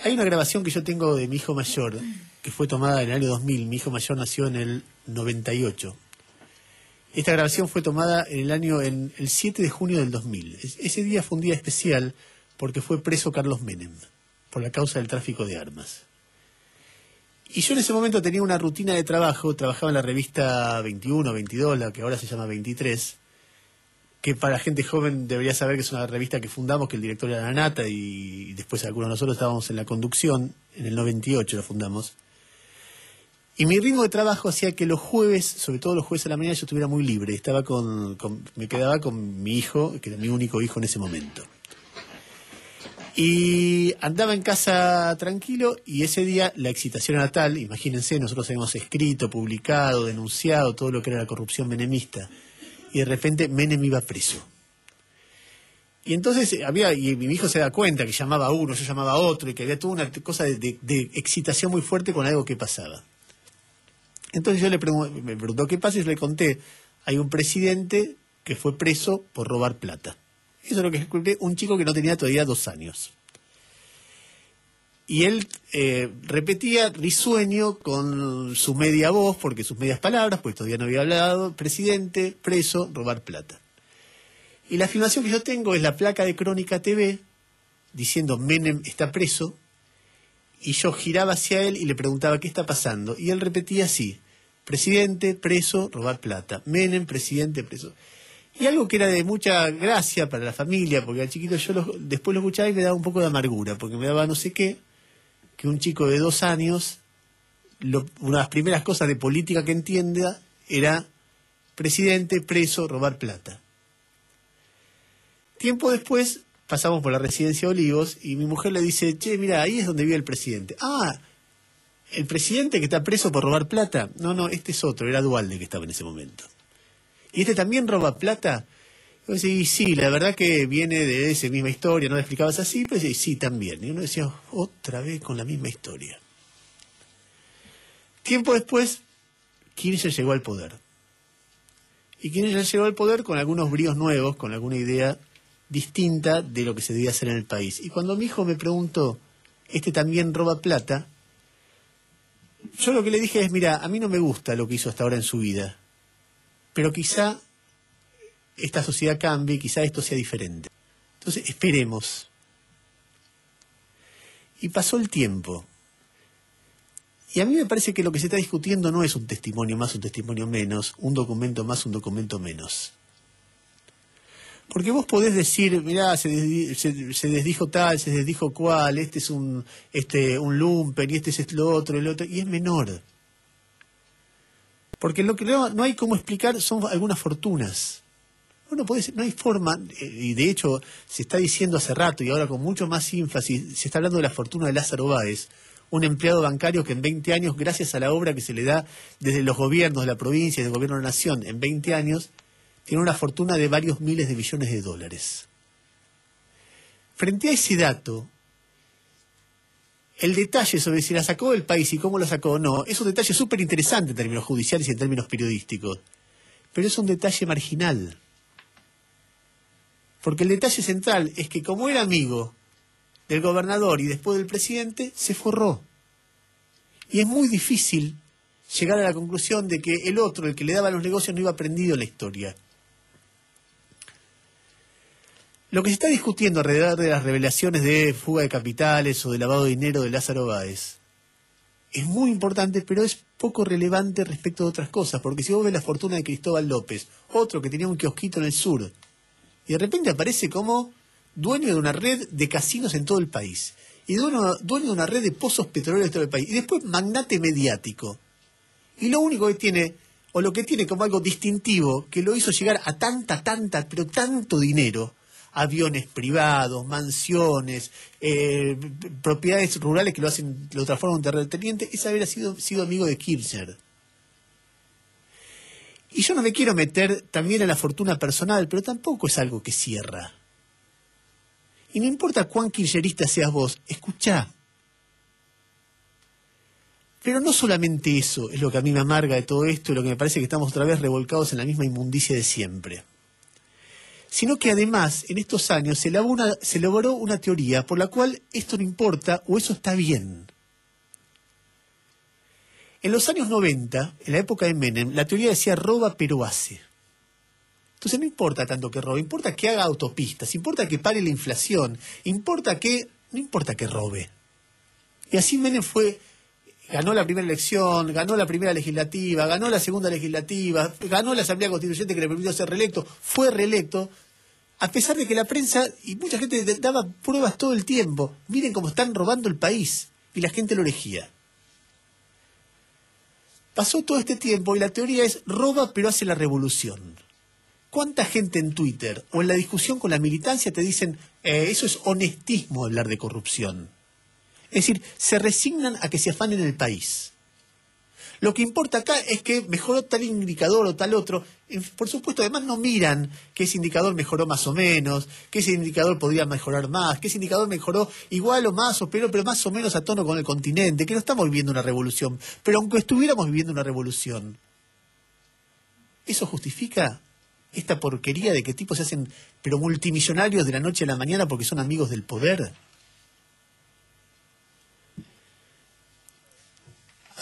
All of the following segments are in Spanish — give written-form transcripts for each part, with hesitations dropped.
Hay una grabación que yo tengo de mi hijo mayor, que fue tomada en el año 2000. Mi hijo mayor nació en el 98. Esta grabación fue tomada en el 7 de junio del 2000. Ese día fue un día especial porque fue preso Carlos Menem por la causa del tráfico de armas. Y yo en ese momento tenía una rutina de trabajo, trabajaba en la revista 21, 22, la que ahora se llama 23, que para gente joven debería saber que es una revista que fundamos, que el director era la Nata y después algunos de nosotros estábamos en la conducción, en el 98 la fundamos. Y mi ritmo de trabajo hacía que los jueves, sobre todo los jueves a la mañana, yo estuviera muy libre. Me quedaba con mi hijo, que era mi único hijo en ese momento. Y andaba en casa tranquilo y ese día la excitación era tal, imagínense, nosotros habíamos escrito, publicado, denunciado todo lo que era la corrupción menemista. Y de repente Menem iba preso. Y entonces y mi hijo se da cuenta que llamaba a uno, yo llamaba a otro, y que había toda una cosa de excitación muy fuerte con algo que pasaba. Entonces me preguntó qué pasa y yo le conté, hay un presidente que fue preso por robar plata. Eso es lo que escuché, un chico que no tenía todavía 2 años. Y él repetía risueño con su media voz, porque sus medias palabras, pues todavía no había hablado, presidente, preso, robar plata. Y la filmación que yo tengo es la placa de Crónica TV, diciendo Menem está preso, y yo giraba hacia él y le preguntaba qué está pasando. Y él repetía así, presidente, preso, robar plata. Menem, presidente, preso. Y algo que era de mucha gracia para la familia, porque al chiquito después lo escuchaba y me daba un poco de amargura, porque me daba no sé qué, que un chico de 2 años, una de las primeras cosas de política que entienda era presidente, preso, robar plata. Tiempo después pasamos por la residencia Olivos y mi mujer le dice, che, mira, ahí es donde vive el presidente. Ah, ¿el presidente que está preso por robar plata? No, este es otro, era Duhalde que estaba en ese momento. ¿Y este también roba plata? Y yo decía, sí, la verdad que viene de esa misma historia, no lo explicabas así, pero sí, también. Y uno decía, otra vez con la misma historia. Tiempo después, Kirchner llegó al poder. Y Kirchner llegó al poder con algunos bríos nuevos, con alguna idea distinta de lo que se debía hacer en el país. Y cuando mi hijo me preguntó, ¿este también roba plata? Yo lo que le dije es, mira, a mí no me gusta lo que hizo hasta ahora en su vida, pero quizá esta sociedad cambie, quizá esto sea diferente. Entonces, esperemos. Y pasó el tiempo. Y a mí me parece que lo que se está discutiendo no es un testimonio más, un testimonio menos, un documento más, un documento menos. Porque vos podés decir, mirá, se desdijo tal, se desdijo cual, este es un lumpen, y este es lo otro, y es menor. Porque lo que no hay cómo explicar son algunas fortunas. No hay forma, y de hecho se está diciendo hace rato, y ahora con mucho más énfasis, se está hablando de la fortuna de Lázaro Báez, un empleado bancario que en 20 años, gracias a la obra que se le da desde los gobiernos de la provincia y del gobierno de la nación, en 20 años, tiene una fortuna de varios miles de millones de dólares. Frente a ese dato, el detalle sobre si la sacó del país y cómo la sacó o no, es un detalle súper interesante en términos judiciales y en términos periodísticos, pero es un detalle marginal. Porque el detalle central es que como era amigo del gobernador y después del presidente, se forró. Y es muy difícil llegar a la conclusión de que el otro, el que le daba los negocios, no iba aprendido la historia. Lo que se está discutiendo alrededor de las revelaciones de fuga de capitales o de lavado de dinero de Lázaro Báez es muy importante, pero es poco relevante respecto de otras cosas, porque si vos ves la fortuna de Cristóbal López, otro que tenía un kiosquito en el sur, y de repente aparece como dueño de una red de casinos en todo el país, y dueño de una red de pozos petroleros en todo el país, y después magnate mediático, y lo único que tiene, o lo que tiene como algo distintivo, que lo hizo llegar a pero tanto dinero, aviones privados, mansiones, propiedades rurales que lo transforman en terrateniente, es haber sido amigo de Kirchner. Y yo no me quiero meter también en la fortuna personal, pero tampoco es algo que cierra. Y no importa cuán kirchnerista seas vos, escuchá. Pero no solamente eso es lo que a mí me amarga de todo esto y lo que me parece que estamos otra vez revolcados en la misma inmundicia de siempre. sino que además en estos años se elaboró una teoría por la cual esto no importa o eso está bien. En los años 90, en la época de Menem, la teoría decía roba pero hace. Entonces no importa tanto que robe, importa que haga autopistas, importa que pare la inflación, no importa que robe. Y así Menem ganó la primera elección, ganó la primera legislativa, ganó la segunda legislativa, ganó la Asamblea Constituyente que le permitió ser reelecto, fue reelecto, a pesar de que la prensa y mucha gente daba pruebas todo el tiempo. Miren cómo están robando el país, y la gente lo elegía. Pasó todo este tiempo y la teoría es roba pero hace la revolución. ¿Cuánta gente en Twitter o en la discusión con la militancia te dicen eso es honestismo hablar de corrupción? Es decir, se resignan a que se afanen el país. Lo que importa acá es que mejoró tal indicador o tal otro. Por supuesto, además no miran que ese indicador mejoró más o menos, que ese indicador podría mejorar más, que ese indicador mejoró igual o más o peor, pero más o menos a tono con el continente, que no estamos viviendo una revolución. Pero aunque estuviéramos viviendo una revolución, ¿eso justifica esta porquería de que tipos se hacen pero multimillonarios de la noche a la mañana porque son amigos del poder?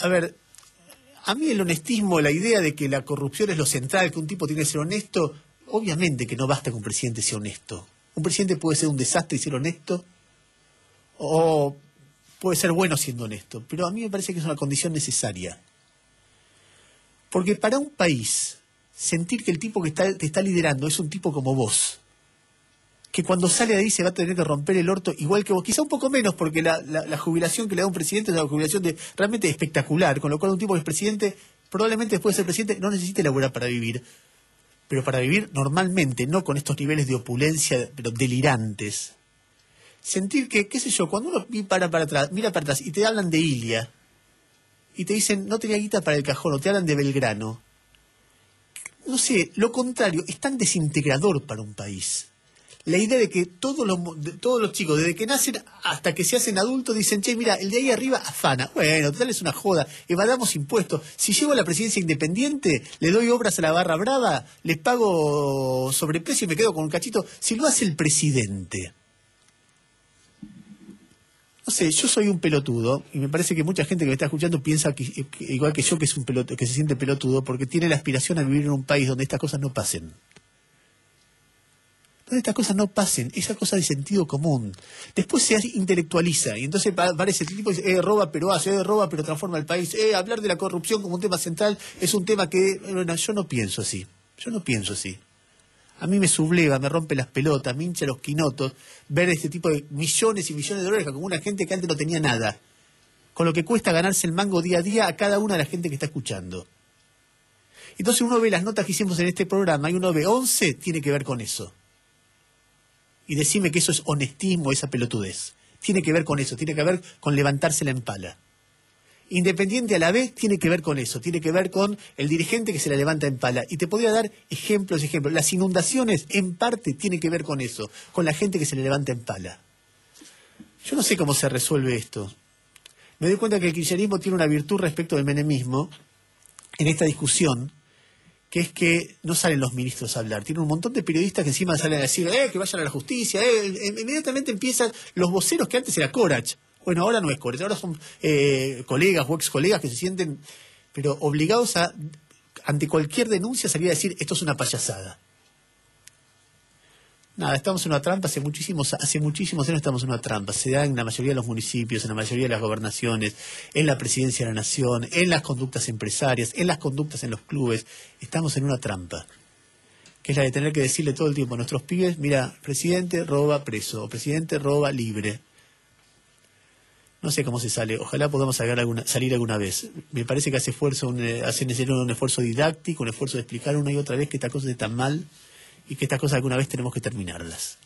A ver, a mí el honestismo, la idea de que la corrupción es lo central, que un tipo tiene que ser honesto, obviamente que no basta que un presidente sea honesto. Un presidente puede ser un desastre y ser honesto, o puede ser bueno siendo honesto, pero a mí me parece que es una condición necesaria. Porque para un país, sentir que el tipo que te está liderando es un tipo como vos, que cuando sale de ahí se va a tener que romper el orto igual que vos, quizá un poco menos, porque la jubilación que le da un presidente es una jubilación realmente espectacular, con lo cual un tipo que es presidente, probablemente después de ser presidente, no necesite laburar para vivir, pero para vivir normalmente, no con estos niveles de opulencia, pero delirantes. Sentir que, qué sé yo, cuando uno mira para atrás y te hablan de Ilia, y te dicen, no tenía guita para el cajón, o te hablan de Belgrano, no sé, lo contrario, es tan desintegrador para un país. La idea de que todos los chicos, desde que nacen hasta que se hacen adultos, dicen, che, mira, el de ahí arriba afana. Bueno, total es una joda, evadamos impuestos. Si llego a la presidencia independiente, le doy obras a la barra brava, les pago sobreprecio y me quedo con un cachito. Si lo hace el presidente. No sé, yo soy un pelotudo, y me parece que mucha gente que me está escuchando piensa que igual que yo, que es un pelotudo, que se siente pelotudo, porque tiene la aspiración a vivir en un país donde estas cosas no pasen. Estas cosas no pasen, esa cosa de sentido común. Después se intelectualiza y entonces parece el tipo dice, roba pero hace, roba pero transforma el país, hablar de la corrupción como un tema central es un tema que, bueno, yo no pienso así, A mí me subleva, me rompe las pelotas, me hincha los quinotos ver este tipo de millones y millones de dólares como una gente que antes no tenía nada, con lo que cuesta ganarse el mango día a día a cada una de la gente que está escuchando. Entonces uno ve las notas que hicimos en este programa y uno ve 11 tiene que ver con eso. Y decime que eso es honestismo, esa pelotudez. Tiene que ver con eso, tiene que ver con levantarse la empala. Independiente a la vez tiene que ver con eso, tiene que ver con el dirigente que se la levanta en pala. Y te podría dar ejemplos. Las inundaciones en parte tienen que ver con eso, con la gente que se le levanta en pala. Yo no sé cómo se resuelve esto. Me doy cuenta que el kirchnerismo tiene una virtud respecto del menemismo en esta discusión, que es que no salen los ministros a hablar. Tiene un montón de periodistas que encima salen a decir que vayan a la justicia. Inmediatamente empiezan los voceros que antes era Corach. Bueno, ahora no es Corach, ahora son colegas o ex colegas que se sienten pero obligados a, ante cualquier denuncia, salir a decir esto es una payasada. Nada, estamos en una trampa, hace muchísimos años estamos en una trampa. Se da en la mayoría de los municipios, en la mayoría de las gobernaciones, en la presidencia de la nación, en las conductas empresarias, en las conductas en los clubes. Estamos en una trampa, que es la de tener que decirle todo el tiempo a nuestros pibes, mira, presidente roba preso, o presidente roba libre. No sé cómo se sale, ojalá podamos salir alguna vez. Me parece que hace necesario un esfuerzo didáctico, un esfuerzo de explicar una y otra vez que estas cosas están mal, y que estas cosas alguna vez tenemos que terminarlas.